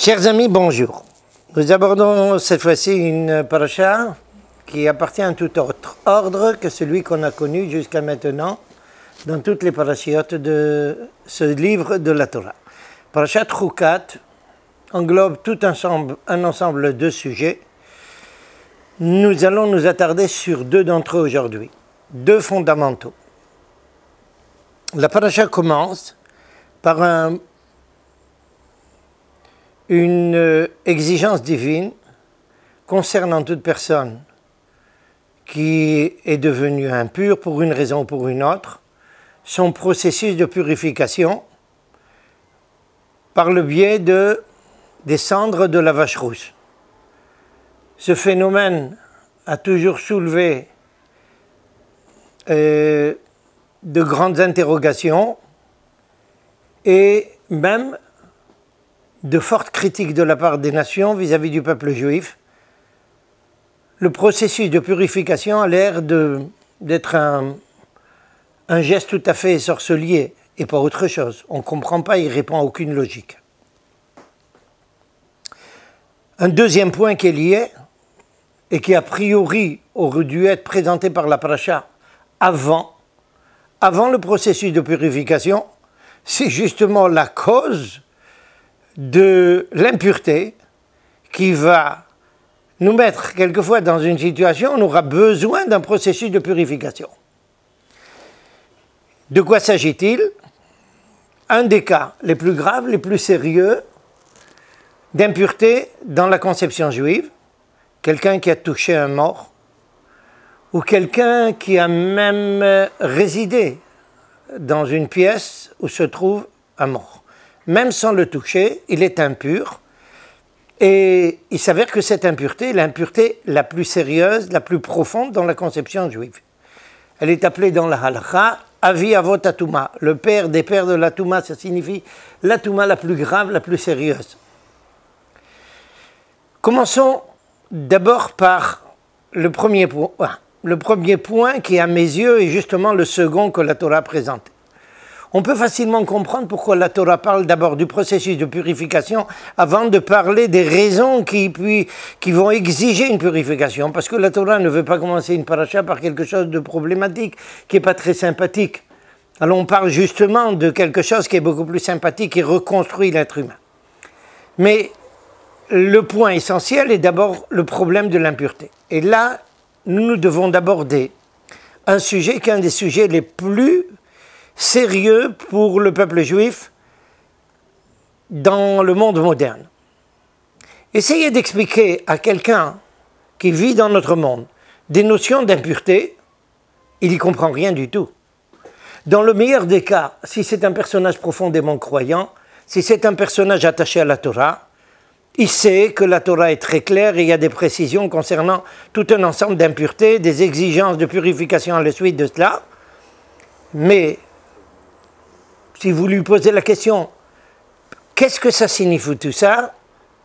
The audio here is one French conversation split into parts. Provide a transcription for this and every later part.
Chers amis, bonjour. Nous abordons cette fois-ci une paracha qui appartient à tout autre ordre que celui qu'on a connu jusqu'à maintenant dans toutes les parachiotes de ce livre de la Torah. Parachat Chukat englobe tout un ensemble de sujets. Nous allons nous attarder sur deux d'entre eux aujourd'hui, deux fondamentaux. La paracha commence par une exigence divine concernant toute personne qui est devenue impure pour une raison ou pour une autre, son processus de purification par le biais des cendres de la vache rousse. Ce phénomène a toujours soulevé de grandes interrogations et même de fortes critiques de la part des nations vis-à-vis du peuple juif. Le processus de purification a l'air d'être un geste tout à fait sorcelier et pas autre chose. On ne comprend pas, il répond à aucune logique. Un deuxième point qui est lié et qui a priori aurait dû être présenté par la paracha avant le processus de purification, c'est justement la cause de l'impureté qui va nous mettre quelquefois dans une situation où on aura besoin d'un processus de purification. De quoi s'agit-il? Un des cas les plus graves, les plus sérieux d'impureté dans la conception juive, quelqu'un qui a touché un mort ou quelqu'un qui a même résidé dans une pièce où se trouve un mort. Même sans le toucher, il est impur. Et il s'avère que cette impureté est l'impureté la plus sérieuse, la plus profonde dans la conception juive. Elle est appelée dans la halakha Avi Avot Atuma, le père des pères de la Touma, ça signifie la Touma la plus grave, la plus sérieuse. Commençons d'abord par le premier point. Le premier point qui, à mes yeux, est justement le second que la Torah présente. On peut facilement comprendre pourquoi la Torah parle d'abord du processus de purification avant de parler des raisons qui vont exiger une purification. Parce que la Torah ne veut pas commencer une paracha par quelque chose de problématique, qui n'est pas très sympathique. Alors on parle justement de quelque chose qui est beaucoup plus sympathique et reconstruit l'être humain. Mais le point essentiel est d'abord le problème de l'impureté. Et là, nous devons aborder un sujet qui est un des sujets les plus sérieux pour le peuple juif dans le monde moderne. Essayez d'expliquer à quelqu'un qui vit dans notre monde des notions d'impureté, il n'y comprend rien du tout. Dans le meilleur des cas, si c'est un personnage profondément croyant, si c'est un personnage attaché à la Torah, il sait que la Torah est très claire et il y a des précisions concernant tout un ensemble d'impuretés, des exigences de purification à la suite de cela. Mais si vous lui posez la question, qu'est-ce que ça signifie tout ça?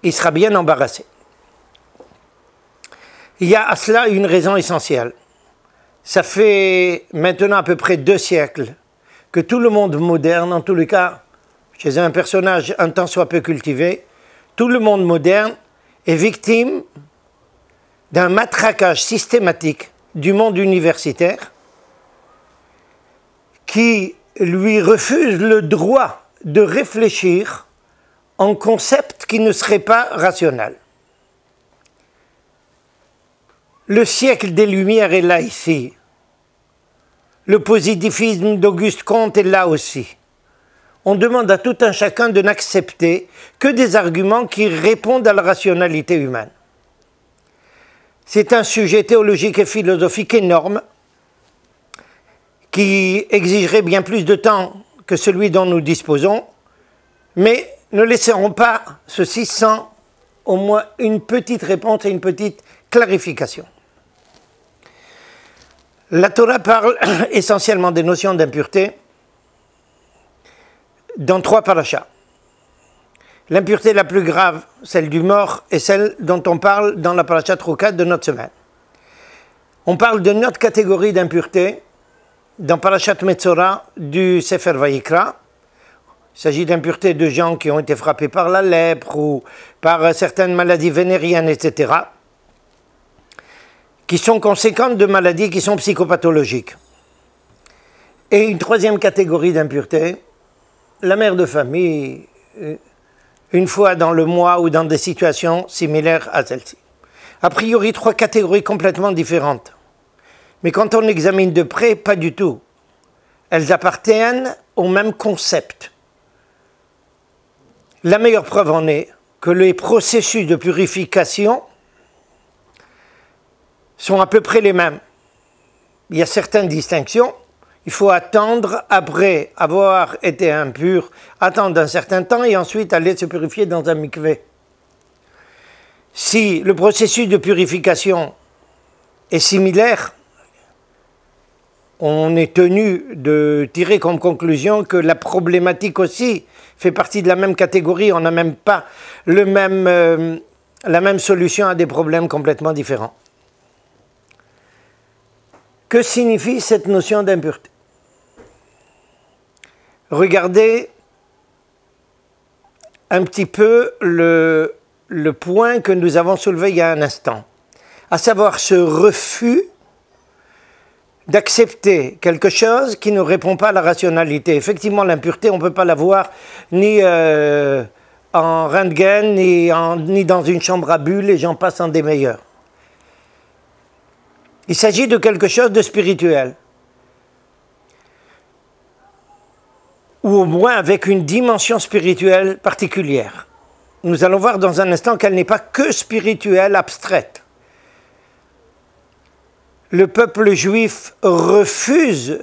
Il sera bien embarrassé. Il y a à cela une raison essentielle. Ça fait maintenant à peu près 2 siècles que tout le monde moderne, en tous les cas, chez un personnage un tant soit peu cultivé, tout le monde moderne est victime d'un matraquage systématique du monde universitaire qui lui refuse le droit de réfléchir en concepts qui ne seraient pas rationnels. Le siècle des Lumières est là ici. Le positivisme d'Auguste Comte est là aussi. On demande à tout un chacun de n'accepter que des arguments qui répondent à la rationalité humaine. C'est un sujet théologique et philosophique énorme qui exigerait bien plus de temps que celui dont nous disposons, mais ne laisserons pas ceci sans au moins une petite réponse et une petite clarification. La Torah parle essentiellement des notions d'impureté dans 3 parachas. L'impureté la plus grave, celle du mort, est celle dont on parle dans la paracha Chukat de notre semaine. On parle de notre catégorie d'impureté dans Parashat Metzora du Sefer Vayikra, Il s'agit d'impuretés de gens qui ont été frappés par la lèpre ou par certaines maladies vénériennes, etc., qui sont conséquentes de maladies qui sont psychopathologiques. Et une troisième catégorie d'impuretés, la mère de famille, une fois dans le mois ou dans des situations similaires à celle-ci. A priori, trois catégories complètement différentes. Mais quand on examine de près, pas du tout. Elles appartiennent au même concept. La meilleure preuve en est que les processus de purification sont à peu près les mêmes. Il y a certaines distinctions. Il faut attendre, après avoir été impur, attendre un certain temps et ensuite aller se purifier dans un mikvé. Si le processus de purification est similaire, on est tenu de tirer comme conclusion que la problématique aussi fait partie de la même catégorie. On n'a même pas la même solution à des problèmes complètement différents. Que signifie cette notion d'impureté? Regardez un petit peu le point que nous avons soulevé il y a un instant, à savoir ce refus d'accepter quelque chose qui ne répond pas à la rationalité. Effectivement, l'impureté, on ne peut pas la voir ni en röntgen, ni dans une chambre à bulles, les gens passent en des meilleurs. Il s'agit de quelque chose de spirituel, ou au moins avec une dimension spirituelle particulière. Nous allons voir dans un instant qu'elle n'est pas que spirituelle, abstraite. Le peuple juif refuse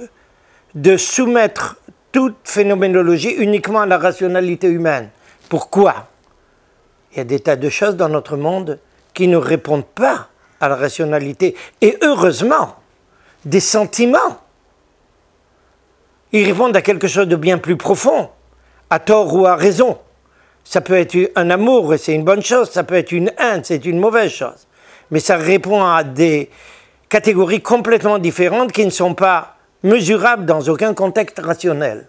de soumettre toute phénoménologie uniquement à la rationalité humaine. Pourquoi? Il y a des tas de choses dans notre monde qui ne répondent pas à la rationalité. Et heureusement, des sentiments. Ils répondent à quelque chose de bien plus profond, à tort ou à raison. Ça peut être un amour et c'est une bonne chose, ça peut être une haine, c'est une mauvaise chose. Mais ça répond à des catégories complètement différentes qui ne sont pas mesurables dans aucun contexte rationnel.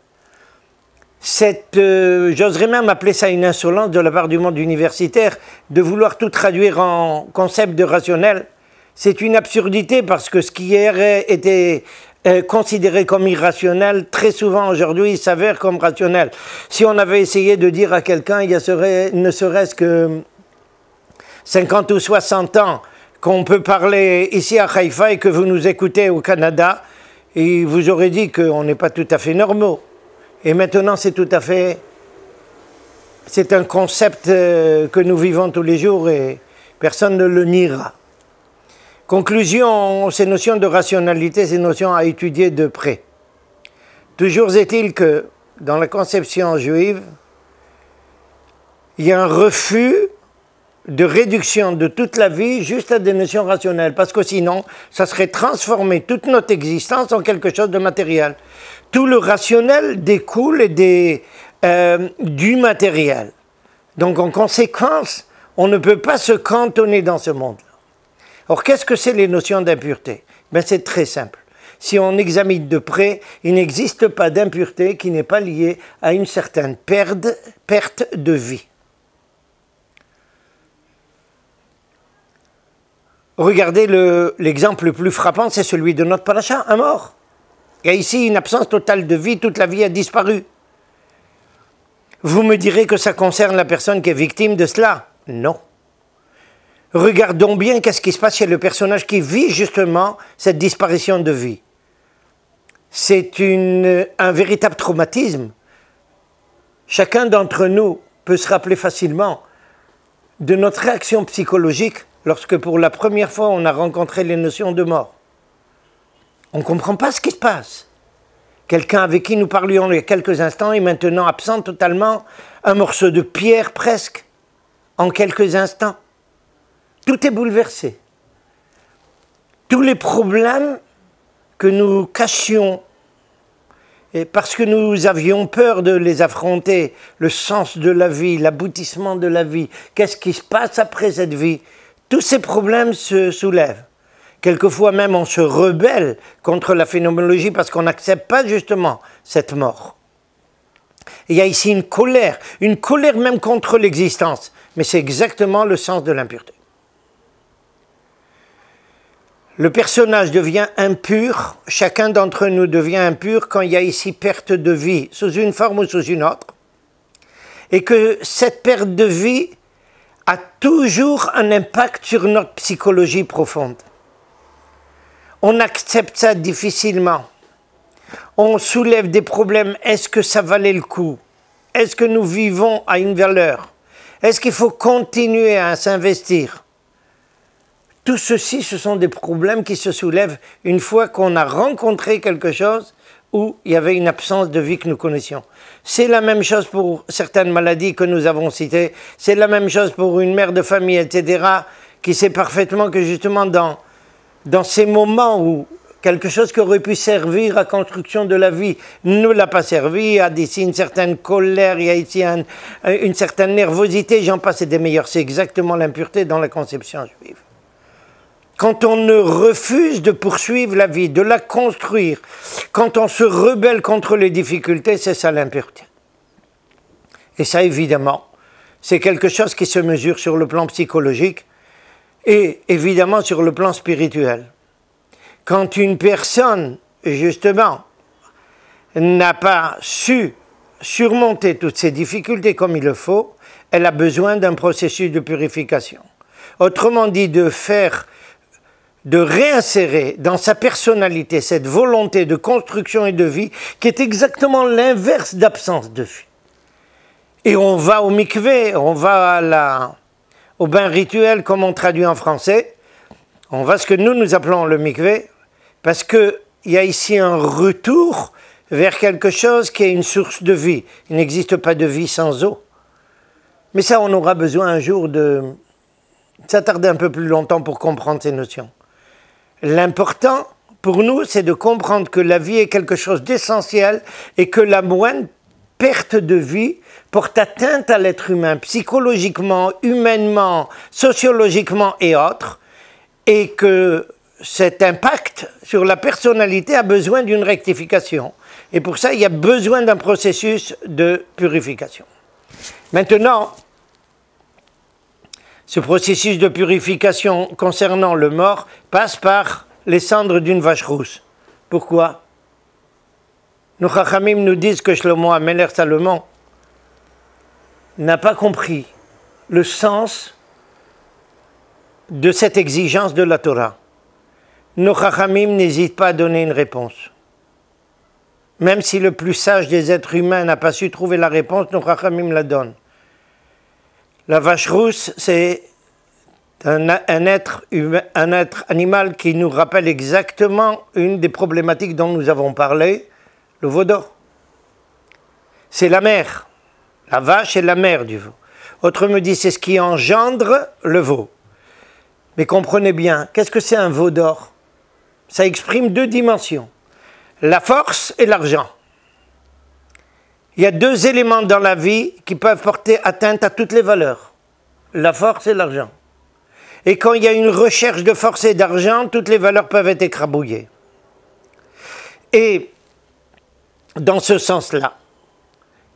J'oserais même appeler ça une insolence de la part du monde universitaire de vouloir tout traduire en concept de rationnel. C'est une absurdité parce que ce qui aurait été considéré comme irrationnel, très souvent aujourd'hui, s'avère comme rationnel. Si on avait essayé de dire à quelqu'un, il y a ne serait-ce que 50 ou 60 ans, qu'on peut parler ici à Haïfa et que vous nous écoutez au Canada, et vous aurez dit qu'on n'est pas tout à fait normaux. Et maintenant, c'est tout à fait... C'est un concept que nous vivons tous les jours et personne ne le niera. Conclusion, ces notions de rationalité, ces notions à étudier de près. Toujours est-il que dans la conception juive, il y a un refus de réduction de toute la vie juste à des notions rationnelles, parce que sinon, ça serait transformer toute notre existence en quelque chose de matériel. Tout le rationnel découle du matériel. Donc en conséquence, on ne peut pas se cantonner dans ce monde-là. Or, qu'est-ce que c'est les notions d'impureté? Ben, c'est très simple. Si on examine de près, il n'existe pas d'impureté qui n'est pas liée à une certaine perte de vie. Regardez l'exemple le plus frappant, c'est celui de notre paracha, un mort. Il y a ici une absence totale de vie, toute la vie a disparu. Vous me direz que ça concerne la personne qui est victime de cela? Non. Regardons bien qu'est-ce qui se passe chez le personnage qui vit justement cette disparition de vie. C'est un véritable traumatisme. Chacun d'entre nous peut se rappeler facilement de notre réaction psychologique lorsque pour la première fois on a rencontré les notions de mort. On ne comprend pas ce qui se passe. Quelqu'un avec qui nous parlions il y a quelques instants est maintenant absent totalement, un morceau de pierre presque, en quelques instants. Tout est bouleversé. Tous les problèmes que nous cachions, et parce que nous avions peur de les affronter, le sens de la vie, l'aboutissement de la vie, qu'est-ce qui se passe après cette vie, tous ces problèmes se soulèvent. Quelquefois même on se rebelle contre la phénoménologie parce qu'on n'accepte pas justement cette mort. Il y a ici une colère même contre l'existence. Mais c'est exactement le sens de l'impureté. Le personnage devient impur, chacun d'entre nous devient impur quand il y a ici perte de vie, sous une forme ou sous une autre. Et que cette perte de vie a toujours un impact sur notre psychologie profonde. On accepte ça difficilement. On soulève des problèmes. Est-ce que ça valait le coup? Est-ce que nous vivons à une valeur? Est-ce qu'il faut continuer à s'investir? Tout ceci, ce sont des problèmes qui se soulèvent une fois qu'on a rencontré quelque chose où il y avait une absence de vie que nous connaissions. C'est la même chose pour certaines maladies que nous avons citées. C'est la même chose pour une mère de famille, etc., qui sait parfaitement que justement dans ces moments où quelque chose qui aurait pu servir à la construction de la vie ne l'a pas servi, il y a ici une certaine colère, il y a ici une certaine nervosité, j'en passe et des meilleurs. C'est exactement l'impureté dans la conception juive. Quand on ne refuse de poursuivre la vie, de la construire, quand on se rebelle contre les difficultés, c'est ça l'impureté. Et ça, évidemment, c'est quelque chose qui se mesure sur le plan psychologique et évidemment sur le plan spirituel. Quand une personne, justement, n'a pas su surmonter toutes ces difficultés comme il le faut, elle a besoin d'un processus de purification. Autrement dit, de réinsérer dans sa personnalité cette volonté de construction et de vie qui est exactement l'inverse d'absence de vie. Et on va au mikvé, on va au bain rituel comme on traduit en français, on va ce que nous appelons le mikvé, parce qu'il y a ici un retour vers quelque chose qui est une source de vie. Il n'existe pas de vie sans eau. Mais ça, on aura besoin un jour de s'attarder un peu plus longtemps pour comprendre ces notions. L'important pour nous, c'est de comprendre que la vie est quelque chose d'essentiel et que la moindre perte de vie porte atteinte à l'être humain, psychologiquement, humainement, sociologiquement et autres, et que cet impact sur la personnalité a besoin d'une rectification. Et pour ça, il y a besoin d'un processus de purification. Maintenant, ce processus de purification concernant le mort passe par les cendres d'une vache rousse. Pourquoi? Nos Chachamim nous disent que Shlomo HaMelech Salomon n'a pas compris le sens de cette exigence de la Torah. Nos Chachamim n'hésitent pas à donner une réponse. Même si le plus sage des êtres humains n'a pas su trouver la réponse, nos Chachamim la donnent. La vache rousse, c'est un être animal qui nous rappelle exactement une des problématiques dont nous avons parlé, le veau d'or. C'est la mère. La vache est la mère du veau. Autrement dit, c'est ce qui engendre le veau. Mais comprenez bien, qu'est-ce que c'est un veau d'or? Ça exprime deux dimensions, la force et l'argent. Il y a deux éléments dans la vie qui peuvent porter atteinte à toutes les valeurs, la force et l'argent. Et quand il y a une recherche de force et d'argent, toutes les valeurs peuvent être écrabouillées. Et dans ce sens-là,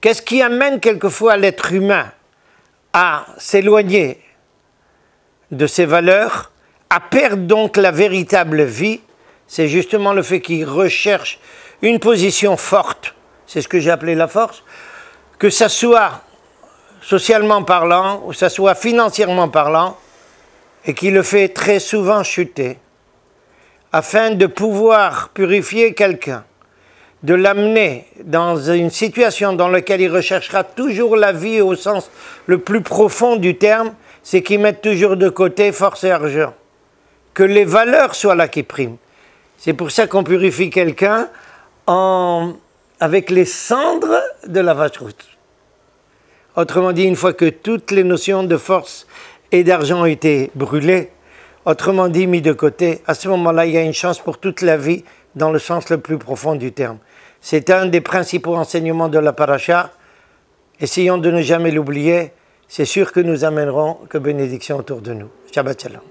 qu'est-ce qui amène quelquefois l'être humain à s'éloigner de ses valeurs, à perdre donc la véritable vie? C'est justement le fait qu'il recherche une position forte, c'est ce que j'ai appelé la force, que ça soit socialement parlant, ou ça soit financièrement parlant, et qui le fait très souvent chuter, afin de pouvoir purifier quelqu'un, de l'amener dans une situation dans laquelle il recherchera toujours la vie au sens le plus profond du terme, c'est qu'il mette toujours de côté force et argent. Que les valeurs soient là qui priment. C'est pour ça qu'on purifie quelqu'un avec les cendres de la vache rousse. Autrement dit, une fois que toutes les notions de force et d'argent ont été brûlées, autrement dit, mis de côté, à ce moment-là, il y a une chance pour toute la vie dans le sens le plus profond du terme. C'est un des principaux enseignements de la paracha. Essayons de ne jamais l'oublier. C'est sûr que nous amènerons que bénédiction autour de nous. Shabbat Shalom.